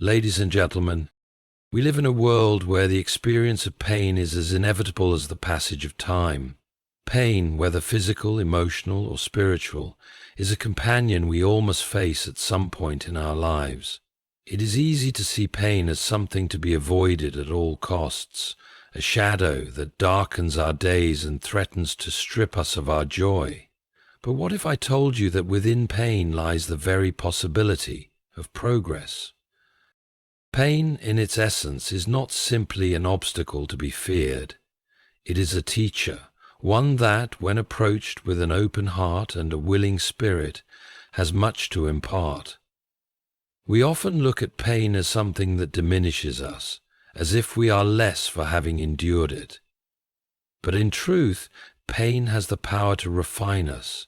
Ladies and gentlemen, we live in a world where the experience of pain is as inevitable as the passage of time. Pain, whether physical, emotional, or spiritual, is a companion we all must face at some point in our lives. It is easy to see pain as something to be avoided at all costs, a shadow that darkens our days and threatens to strip us of our joy. But what if I told you that within pain lies the very possibility of progress? Pain, in its essence, is not simply an obstacle to be feared. It is a teacher, one that, when approached with an open heart and a willing spirit, has much to impart. We often look at pain as something that diminishes us, as if we are less for having endured it. But in truth, pain has the power to refine us.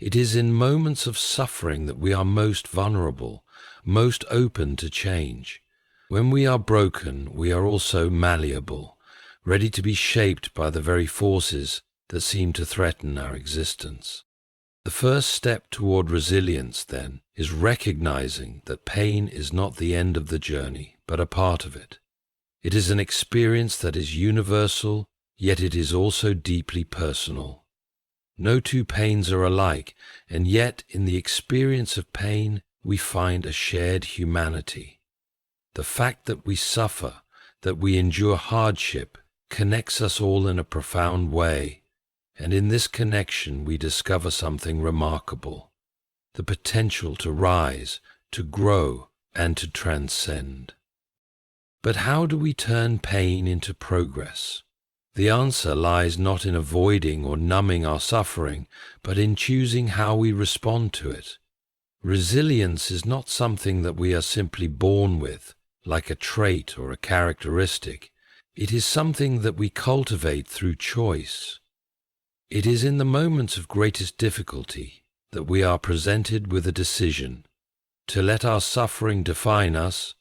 It is in moments of suffering that we are most vulnerable, most open to change. When we are broken, we are also malleable, ready to be shaped by the very forces that seem to threaten our existence. The first step toward resilience, then, is recognizing that pain is not the end of the journey, but a part of it. It is an experience that is universal, yet it is also deeply personal. No two pains are alike, and yet in the experience of pain we find a shared humanity. The fact that we suffer, that we endure hardship, connects us all in a profound way, and in this connection we discover something remarkable: the potential to rise, to grow, and to transcend. But how do we turn pain into progress? The answer lies not in avoiding or numbing our suffering, but in choosing how we respond to it. Resilience is not something that we are simply born with, like a trait or a characteristic. It is something that we cultivate through choice. It is in the moments of greatest difficulty that we are presented with a decision: to let our suffering define us,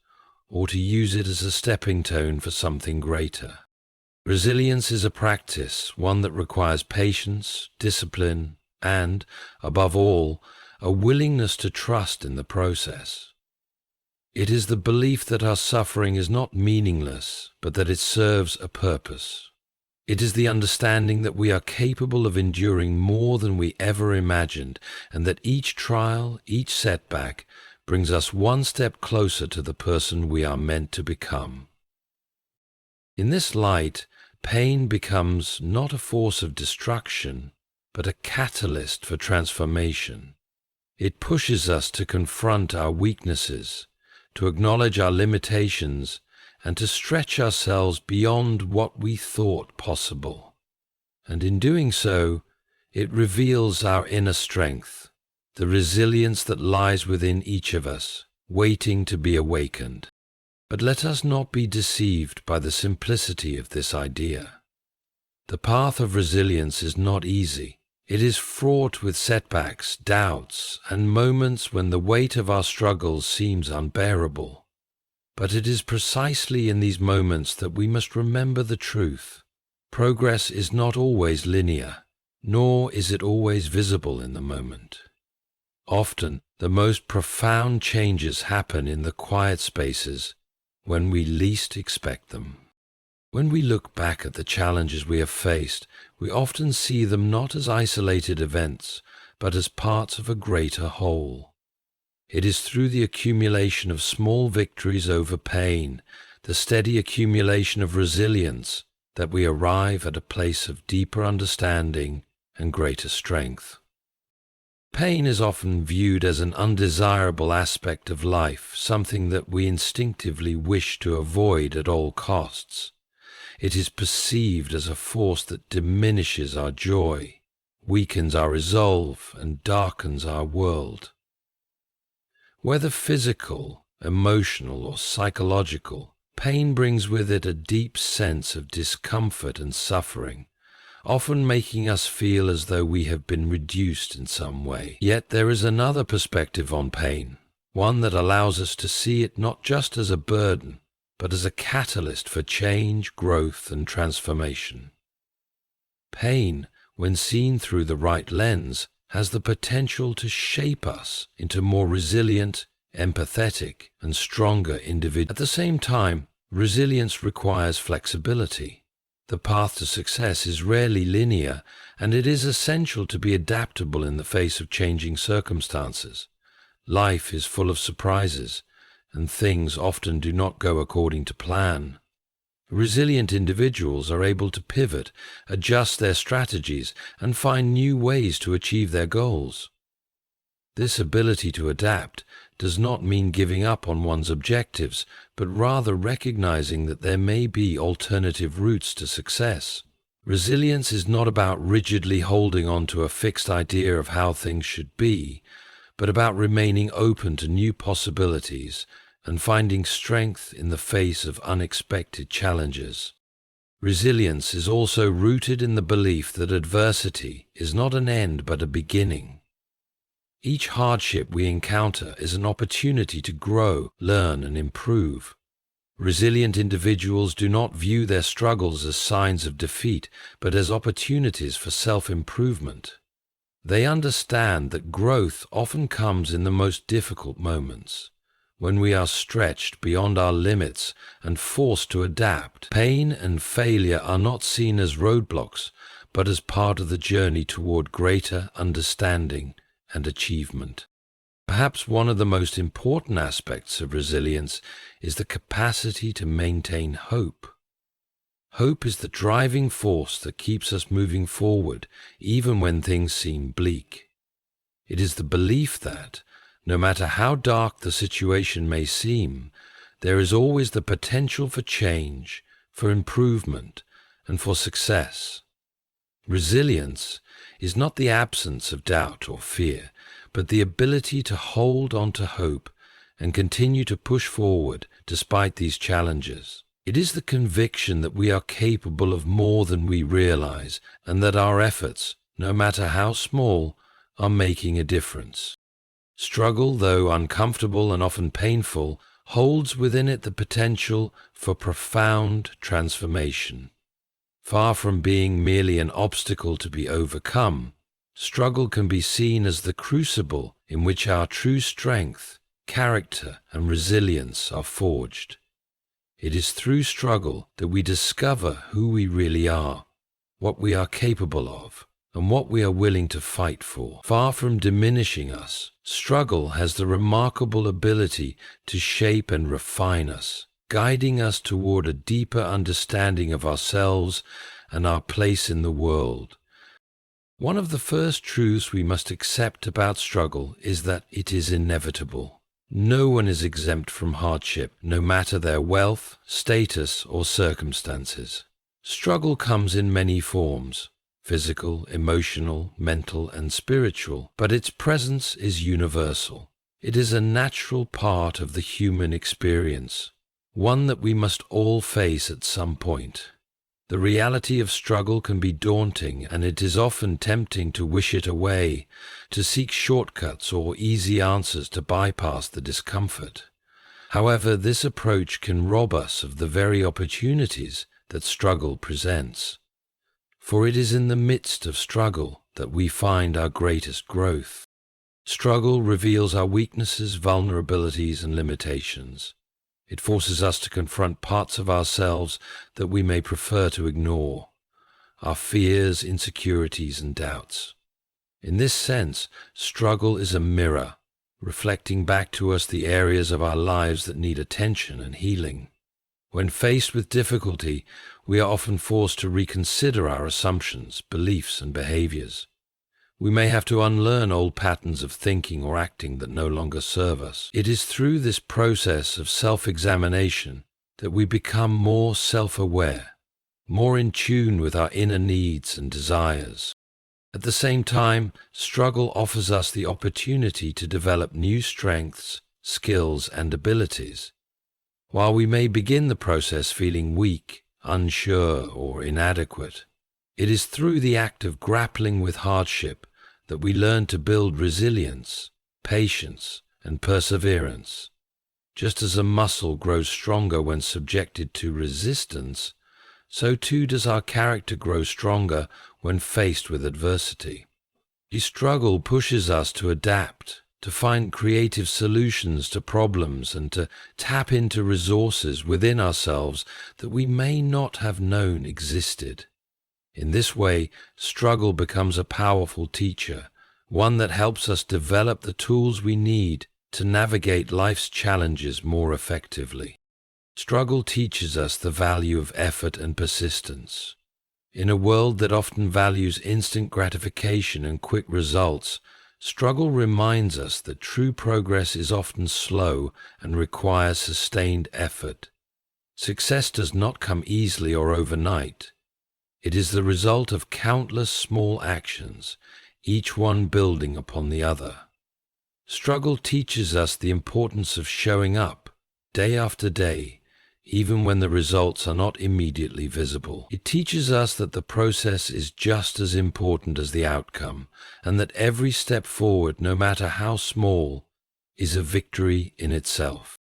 or to use it as a stepping stone for something greater. Resilience is a practice, one that requires patience, discipline, and, above all, a willingness to trust in the process. It is the belief that our suffering is not meaningless, but that it serves a purpose. It is the understanding that we are capable of enduring more than we ever imagined, and that each trial, each setback, brings us one step closer to the person we are meant to become. In this light, pain becomes not a force of destruction, but a catalyst for transformation. It pushes us to confront our weaknesses, to acknowledge our limitations, and to stretch ourselves beyond what we thought possible. And in doing so, it reveals our inner strength, the resilience that lies within each of us, waiting to be awakened. But let us not be deceived by the simplicity of this idea. The path of resilience is not easy. It is fraught with setbacks, doubts, and moments when the weight of our struggles seems unbearable. But it is precisely in these moments that we must remember the truth. Progress is not always linear, nor is it always visible in the moment. Often, the most profound changes happen in the quiet spaces when we least expect them. When we look back at the challenges we have faced, we often see them not as isolated events, but as parts of a greater whole. It is through the accumulation of small victories over pain, the steady accumulation of resilience, that we arrive at a place of deeper understanding and greater strength. Pain is often viewed as an undesirable aspect of life, something that we instinctively wish to avoid at all costs. It is perceived as a force that diminishes our joy, weakens our resolve, and darkens our world. Whether physical, emotional, or psychological, pain brings with it a deep sense of discomfort and suffering, often making us feel as though we have been reduced in some way. Yet there is another perspective on pain, one that allows us to see it not just as a burden, but as a catalyst for change, growth, and transformation. Pain, when seen through the right lens, has the potential to shape us into more resilient, empathetic, and stronger individuals. At the same time, resilience requires flexibility. The path to success is rarely linear, and it is essential to be adaptable in the face of changing circumstances. Life is full of surprises, and things often do not go according to plan. Resilient individuals are able to pivot, adjust their strategies, and find new ways to achieve their goals. This ability to adapt does not mean giving up on one's objectives, but rather recognizing that there may be alternative routes to success. Resilience is not about rigidly holding on to a fixed idea of how things should be, but about remaining open to new possibilities and finding strength in the face of unexpected challenges. Resilience is also rooted in the belief that adversity is not an end but a beginning. Each hardship we encounter is an opportunity to grow, learn, and improve. Resilient individuals do not view their struggles as signs of defeat, but as opportunities for self-improvement. They understand that growth often comes in the most difficult moments, when we are stretched beyond our limits and forced to adapt. Pain and failure are not seen as roadblocks, but as part of the journey toward greater understanding and achievement. Perhaps one of the most important aspects of resilience is the capacity to maintain hope. Hope is the driving force that keeps us moving forward, even when things seem bleak. It is the belief that, no matter how dark the situation may seem, there is always the potential for change, for improvement, and for success. Resilience is not the absence of doubt or fear, but the ability to hold on to hope and continue to push forward despite these challenges. It is the conviction that we are capable of more than we realize, and that our efforts, no matter how small, are making a difference. Struggle, though uncomfortable and often painful, holds within it the potential for profound transformation. Far from being merely an obstacle to be overcome, struggle can be seen as the crucible in which our true strength, character, and resilience are forged. It is through struggle that we discover who we really are, what we are capable of, and what we are willing to fight for. Far from diminishing us, struggle has the remarkable ability to shape and refine us, guiding us toward a deeper understanding of ourselves and our place in the world. One of the first truths we must accept about struggle is that it is inevitable. No one is exempt from hardship, no matter their wealth, status, or circumstances. Struggle comes in many forms: physical, emotional, mental, and spiritual, but its presence is universal. It is a natural part of the human experience, one that we must all face at some point. The reality of struggle can be daunting, and it is often tempting to wish it away, to seek shortcuts or easy answers to bypass the discomfort. However, this approach can rob us of the very opportunities that struggle presents. For it is in the midst of struggle that we find our greatest growth. Struggle reveals our weaknesses, vulnerabilities, and limitations. It forces us to confront parts of ourselves that we may prefer to ignore, our fears, insecurities, and doubts. In this sense, struggle is a mirror, reflecting back to us the areas of our lives that need attention and healing. When faced with difficulty, we are often forced to reconsider our assumptions, beliefs, and behaviors. We may have to unlearn old patterns of thinking or acting that no longer serve us. It is through this process of self-examination that we become more self-aware, more in tune with our inner needs and desires. At the same time, struggle offers us the opportunity to develop new strengths, skills, and abilities. While we may begin the process feeling weak, unsure, or inadequate, it is through the act of grappling with hardship that we learn to build resilience, patience, and perseverance. Just as a muscle grows stronger when subjected to resistance, so too does our character grow stronger when faced with adversity. The struggle pushes us to adapt, to find creative solutions to problems and to tap into resources within ourselves that we may not have known existed. In this way, struggle becomes a powerful teacher, one that helps us develop the tools we need to navigate life's challenges more effectively. Struggle teaches us the value of effort and persistence. In a world that often values instant gratification and quick results, struggle reminds us that true progress is often slow and requires sustained effort. Success does not come easily or overnight. It is the result of countless small actions, each one building upon the other. Struggle teaches us the importance of showing up, day after day, even when the results are not immediately visible. It teaches us that the process is just as important as the outcome, and that every step forward, no matter how small, is a victory in itself.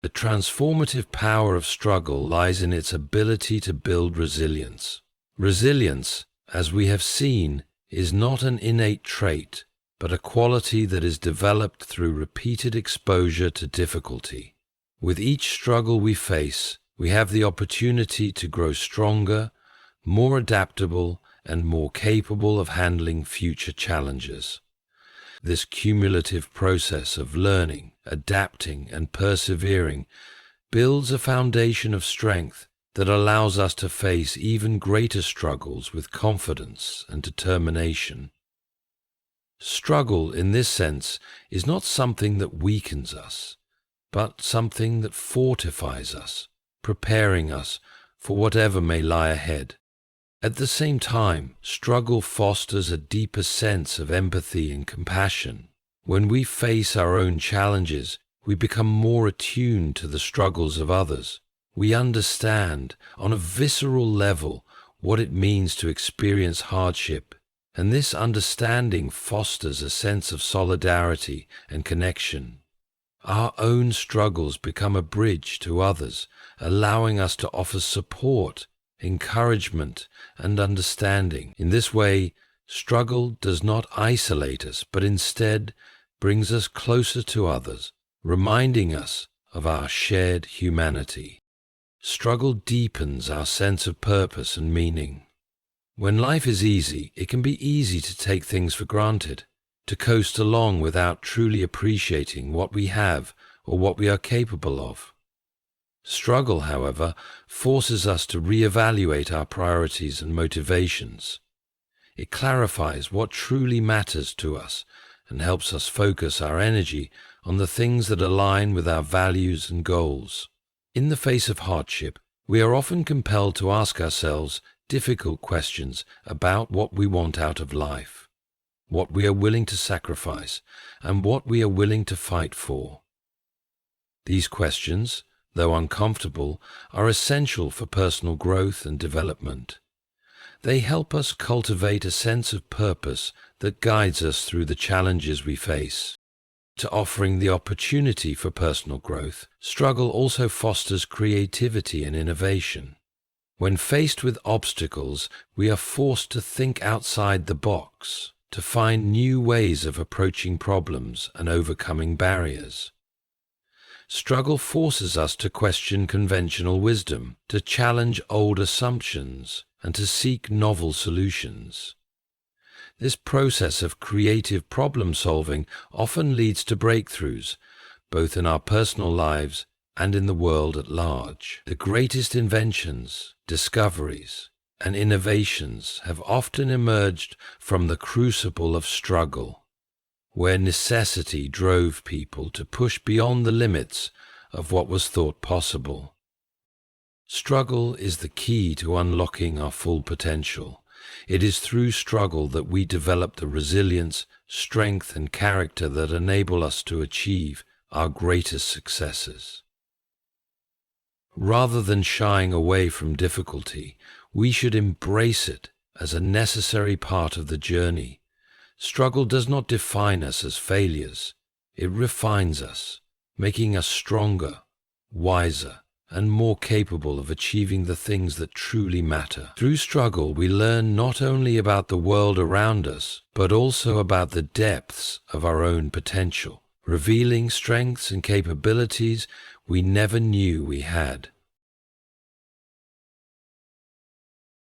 The transformative power of struggle lies in its ability to build resilience. Resilience, as we have seen, is not an innate trait, but a quality that is developed through repeated exposure to difficulty. With each struggle we face, we have the opportunity to grow stronger, more adaptable, and more capable of handling future challenges. This cumulative process of learning, adapting, and persevering builds a foundation of strength that allows us to face even greater struggles with confidence and determination. Struggle, in this sense, is not something that weakens us, but something that fortifies us, preparing us for whatever may lie ahead. At the same time, struggle fosters a deeper sense of empathy and compassion. When we face our own challenges, we become more attuned to the struggles of others. We understand, on a visceral level, what it means to experience hardship, and this understanding fosters a sense of solidarity and connection. Our own struggles become a bridge to others, allowing us to offer support, encouragement, and understanding. In this way, struggle does not isolate us, but instead brings us closer to others, reminding us of our shared humanity. Struggle deepens our sense of purpose and meaning. When life is easy, it can be easy to take things for granted, to coast along without truly appreciating what we have or what we are capable of. Struggle, however, forces us to reevaluate our priorities and motivations. It clarifies what truly matters to us and helps us focus our energy on the things that align with our values and goals. In the face of hardship, we are often compelled to ask ourselves difficult questions about what we want out of life, what we are willing to sacrifice, and what we are willing to fight for. These questions, though uncomfortable, are essential for personal growth and development. They help us cultivate a sense of purpose that guides us through the challenges we face. To offering the opportunity for personal growth, struggle also fosters creativity and innovation. When faced with obstacles, we are forced to think outside the box, to find new ways of approaching problems and overcoming barriers. Struggle forces us to question conventional wisdom, to challenge old assumptions, and to seek novel solutions. This process of creative problem-solving often leads to breakthroughs, both in our personal lives and in the world at large. The greatest inventions, discoveries, and innovations have often emerged from the crucible of struggle, where necessity drove people to push beyond the limits of what was thought possible. Struggle is the key to unlocking our full potential. It is through struggle that we develop the resilience, strength, and character that enable us to achieve our greatest successes. Rather than shying away from difficulty, we should embrace it as a necessary part of the journey. Struggle does not define us as failures. It refines us, making us stronger, wiser, and more capable of achieving the things that truly matter. Through struggle, we learn not only about the world around us, but also about the depths of our own potential, revealing strengths and capabilities we never knew we had.